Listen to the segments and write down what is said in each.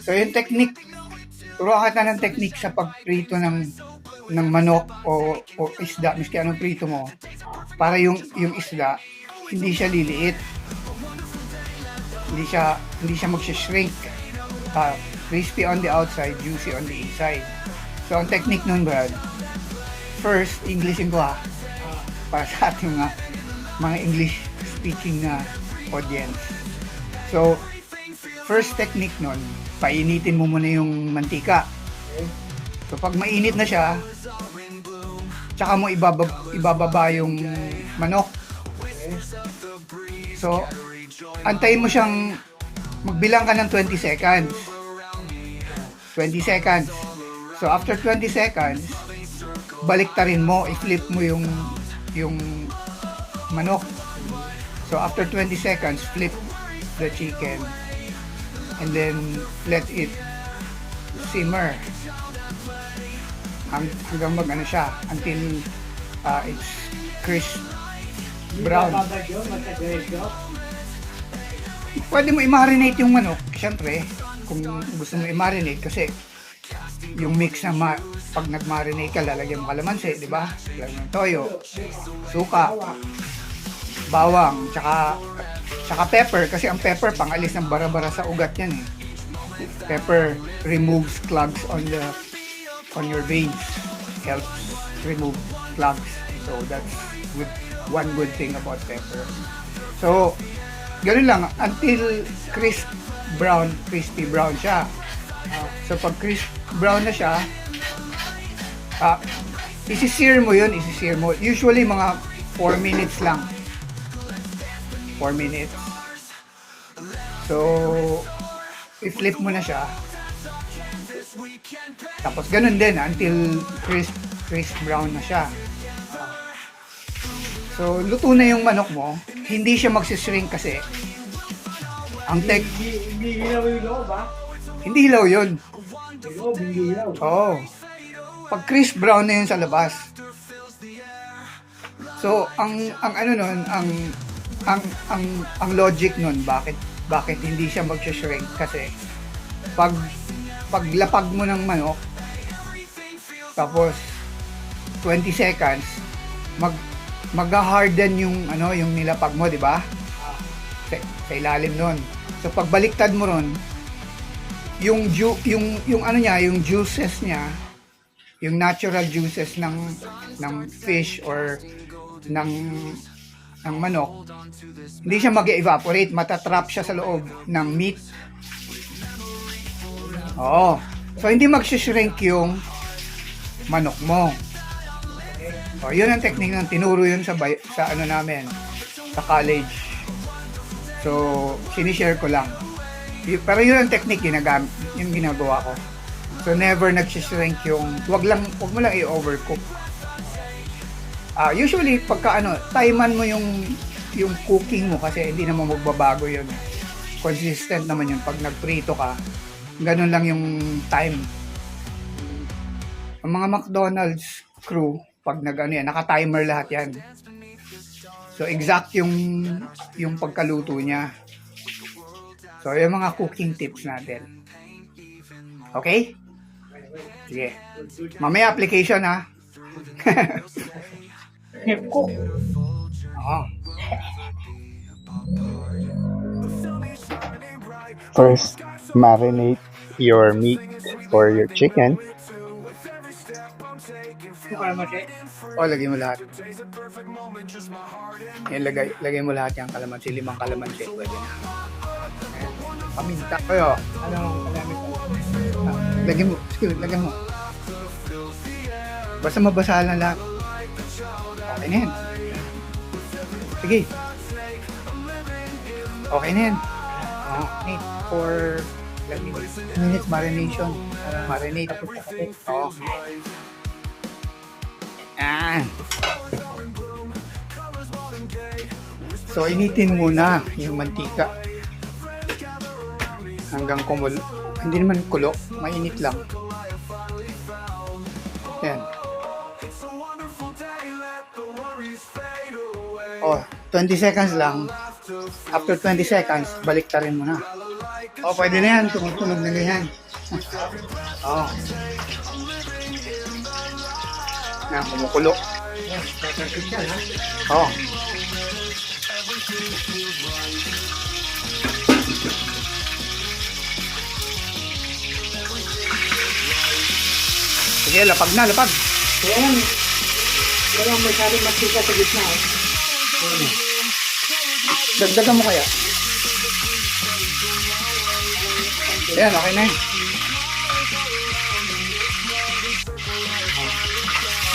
So yung technique, turuan kita ng technique sa pagprito ng manok o isda, miski anong prito mo, para yung isda hindi siya liliit, hindi siya magsishrink. Crispy on the outside, juicy on the inside. So ang technique nun, Brad, first, Englishin ko para sa ating mga English speaking na audience. So first technique nun, painitin mo muna yung mantika. So pag mainit na siya, tsaka mo ibababa yung manok. So antayin mo siyang magbilang ka ng 20 seconds. 20 seconds. So after 20 seconds, baliktarin mo, i-flip mo yung manok. So after 20 seconds, flip the chicken and then let it simmer hanggang mag-ano siya until it's crisp brown. Pwede mo i-marinate yung manok, syempre, kung gusto mo i-marinate kasi yung mix na pag nag-marinate ka, lalagyan mo kalamansi, di ba? Lalagyan mo toyo, suka, bawang, tsaka pepper, kasi ang pepper pangalis ng bara-bara sa ugat yan eh. Pepper removes clogs on your veins, helps remove clogs. So that's one good thing about pepper. So ganun lang until crispy brown siya. So pag crisp brown na siya, isi-sear mo yun, usually mga 4 minutes lang, 4 minutes. So i-flip mo na siya, tapos ganun din until crisp brown na siya. So luto na yung manok mo, hindi siya magsishrink kasi ang Hindi hilaw yung loob, ha? hindi hilaw yun. Loob, hindi hilaw. Oo. Pag crisp brown na yun sa labas. So ang ano nun, ang logic nun, bakit hindi siya magsishrink kasi pag lapag mo ng manok tapos 20 seconds mag-harden yung nilapag mo, di ba? Sa ilalim nun. So pagbaliktad mo ron, yung ano niya, yung juices niya, yung natural juices ng fish or ng manok, hindi siya mag-evaporate, matatrap siya sa loob ng meat. Oo. So hindi mag-shrink yung manok mo. O, yun ang technique ng tinuro yun sa ano namin, sa college. So, sinishare ko lang. Pero yun ang technique yung ginagawa ko. So, never nagsishrink yung, wag mo lang i-overcook. Usually, pagka timean mo yung cooking mo kasi hindi naman magbabago yun. Consistent naman yun. Pag nagprito ka, ganun lang yung time. Ang mga McDonald's crew, pag naka-timer lahat yan. So exact yung pagkaluto niya. So yung mga cooking tips natin. Okay? Sige. Mamaya application ha. Cook. Oo. First, marinate your meat or your chicken. Yung kalamansi. Lagay mo lahat. Yan, lagay mo lahat yung kalamansi. 5 kalamansi. Pwede na. Paminta kayo. Anong kalamansi? Lagay mo. Basta mabasahan na lahat. Okay na yan. Sige. Okay na yan. Need for 10 minutes marination. Marinate. Oo. So, initin muna yung mantika hanggang kumulo. Hindi naman kulo, mainit lang. Yan. 20 seconds lang. After 20 seconds, baliktarin mo na. Oh, pwede na yan. Tumutunog na ganyan. Oh. Na, kumukulo. Tatapit yan, ha? Oh. Sige, lapag na, lapag. Kaya lang, walang masyadong masika sa gitna, eh. Dagdagan mo kaya. Ayan, okay na yun.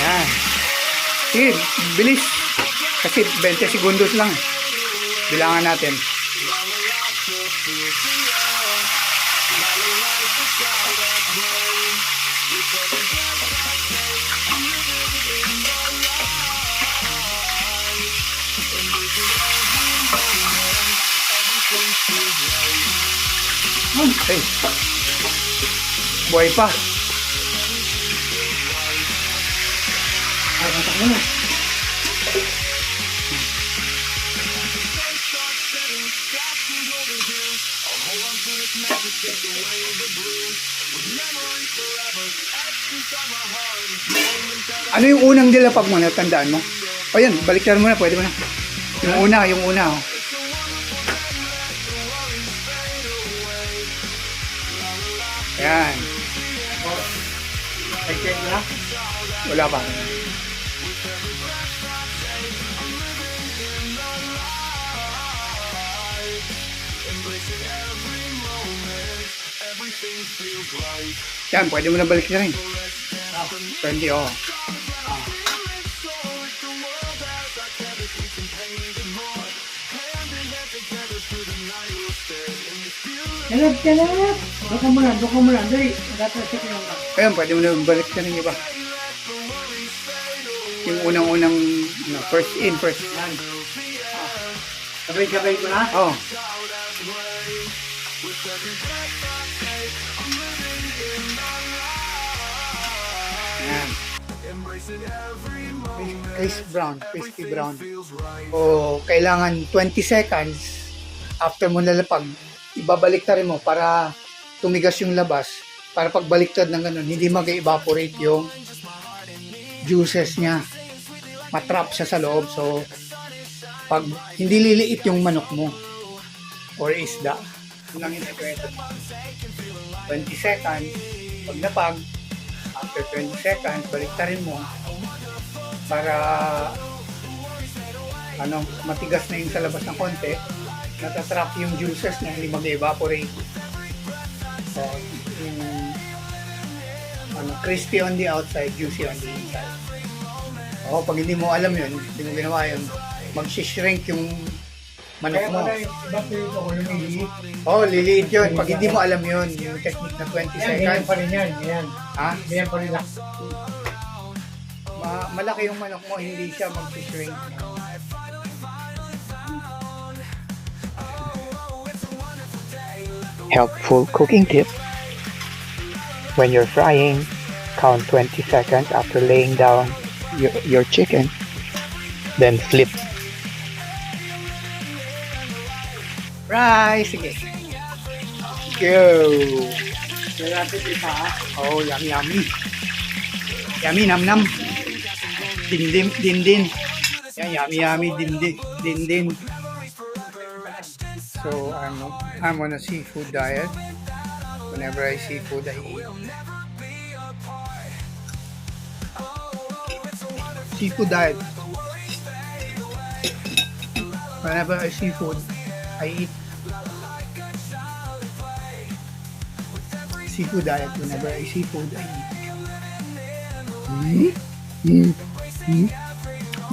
Ayan. Sige, bilis. Kasi 20 segundos lang. Bilangan natin. Hey. Buhay pa. Ay, kontak mo na. Ano yung unang dilapag mo? Natandaan mo? O yan, baliktad mo na. Pwede mo na. Yung una. Oh. Ayan. Check na. Wala pa. Yan, pwede mo na balik na rin. Pwede, oh. Kalab! Doka mo lang. Dali, magkatasit lang ka. Ayan, pwede mo na balik na rin iba. Yung unang-unang, first in, first. Yan. Sabay-sabay ko na. Oh. Ayan. Crispy brown. O, kailangan 20 seconds after mo nalapag, ibabaliktad mo para tumigas yung labas. Para pagbaliktad ng ganun, hindi mag-evaporate yung juices niya. Matrap siya sa loob. So, pag hindi liliit yung manok mo or isda, yun lang yung sekreto. 20 seconds, pag napag, after 20 seconds, baliktarin mo para matigas na yung sa labas ng konti, natatrap yung juices na hindi mag-evaporate. So, yung crispy on the outside, juicy on the inside. O, pag hindi mo alam yun, hindi mo ginawa yun, mag-shrink yung manok Kaya mo. pala yung iba pinito ko lumiliit. Oh, liliit yun. Pag hindi mo alam yun, yung technique na 20 Yan, ganyan seconds, pa rin yan. Ganyan. ha? Ganyan pa rin lang. Malaki yung manok mo, hindi siya mag-shrink. Helpful cooking tip. When you're frying, count 20 seconds after laying down your chicken. Then flip. Fry! Sige. Go! Kaya natin ipa, ha? Oh, yummy. Yummy, nam. Din. Yan, yummy, din. So, I'm on a seafood diet. Whenever I see food, I eat. Seafood diet. Whenever I see food, I eat. Seafood diet. Whenever I see food, I eat.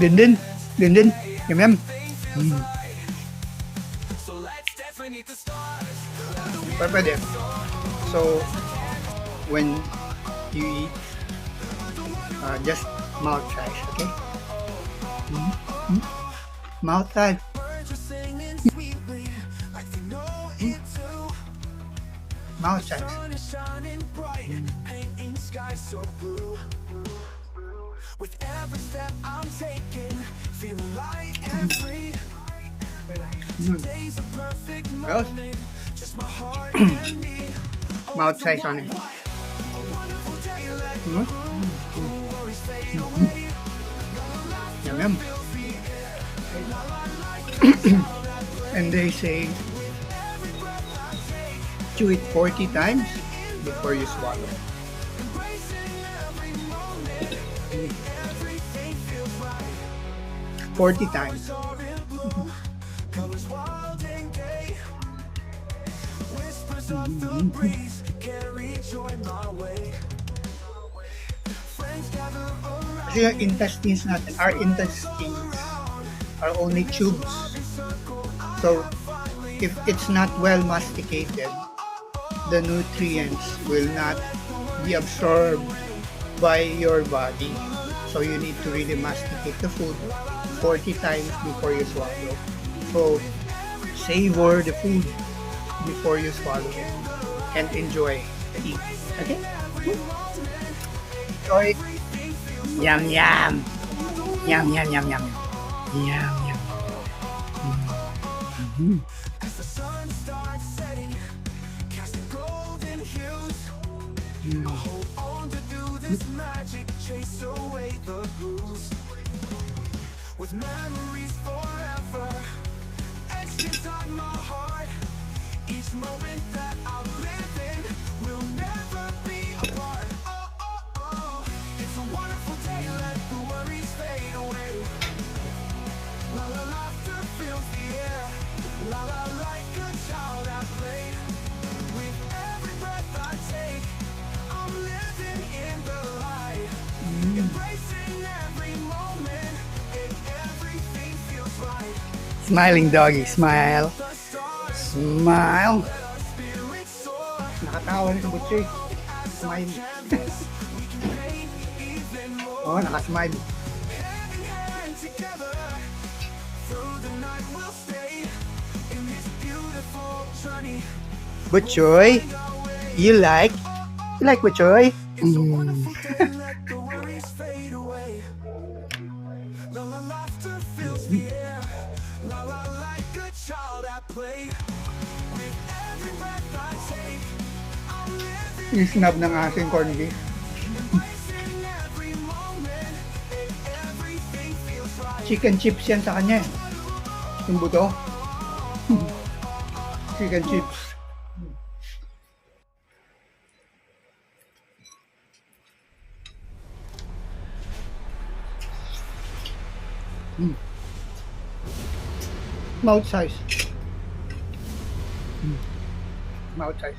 Din. Yum. Pwede. So, when you eat, just mouth size, okay? Mouth size. Mouth size. With every step I'm taking, feeling like every day's a perfect Ayos. moment. Mouth size on it. Hmm? Yum, yum. And they say chew it 40 times before you swallow. Mm. 40 times. Kasi yung intestines natin, our intestines are only tubes. So, if it's not well masticated, the nutrients will not be absorbed by your body. So, you need to really masticate the food 40 times before you swallow. So, savor the food before you swallow it and enjoy the eat. Okay? Enjoy. Yum, yum. Yum, yum, yum, yum. Yum, yum. Mm-hmm. As the sun starts setting, casting golden hues. Hold on to do this magic, chase away the blues. With memories forever, etched on my heart. Each moment that I live in will never be apart. Oh, oh, oh. It's a wonderful day, let the worries fade away. La la, laughter fills the air. La la, like a child at play. With every breath I take, I'm living in the light. Embracing every moment, and everything feels right. Smiling doggy, smile. The stars, Smile. spirit soar. Nakatawa na sa butcher. Smile. We can paint even more. Oh, nakasmile. Hand in hand together, through the night we'll stay in this beautiful journey. Butchoy, you like? You like Butchoy? It's a wonderful day, let the worries fade away. La la, laughter fills the air. La la, like a child at play. With every breath I take, I'm living, Yung snub ng aking corned beef. embracing every moment, and everything feels right. Chicken chips yan sa kanya. Yung buto. Chicken chips. Mouth size. Mouth size.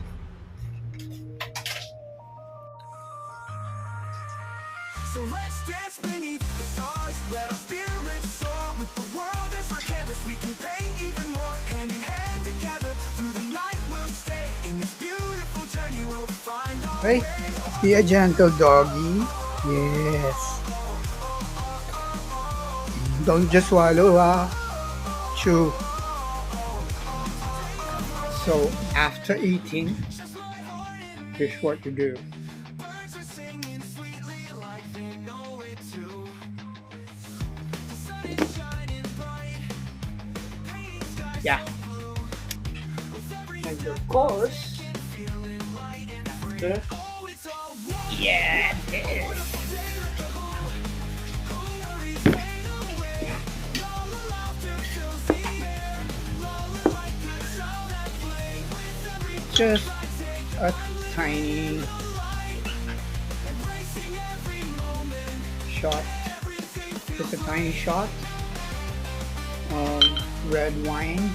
So let's dance beneath the stars. Let our spirits soar. With the world as our canvas, we can paint even more. Hand in hand together, through the night we'll stay. In this beautiful journey, we'll find our Okay. Be a gentle doggy. Yes. Don't just swallow, chew. So after eating, here's what to do. birds are singing sweetly like they know it too. The sun is shining bright, painting skies Yeah. with every And of course, feeling light and free. the Oh, it's all one yeah. wonderful day, let the worries fade away. All the laughter fills the air. All the like a child at play. With every Just a tiny embracing every moment. shot, just a tiny shot of red wine.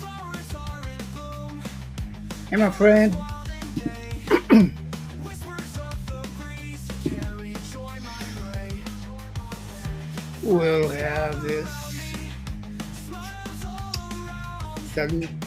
Flowers are in bloom. Hey, my friend, Whispers of the breeze carry joy my way. we'll have this. Smiles all around. Salute.